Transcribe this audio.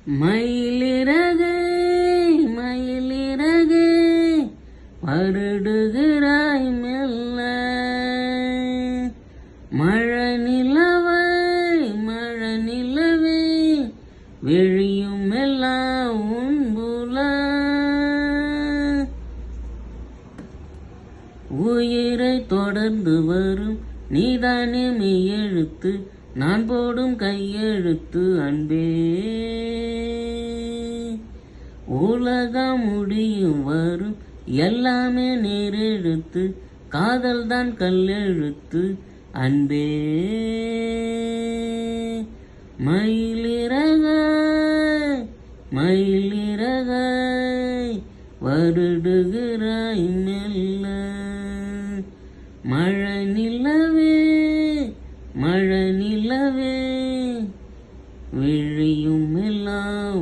மயிலிறகு மயிலிறகு வருடுகிறாய் மெல்ல மழை நிலவே விழியும் எல்லாம் உன்புல உயிரை தொடர்ந்து வரும் நீதானே மெய்யெழுத்து நான் போடும் கையெழுத்து அன்பே உலகம் முடியும் வரும் எல்லாமே நேரெழுத்து காதல் தான் கல்லெழுத்து அன்பே மயிலிறகாய் வருடுகிறாய் மெல்ல மழை நிலவே விழியும் எல்லாம்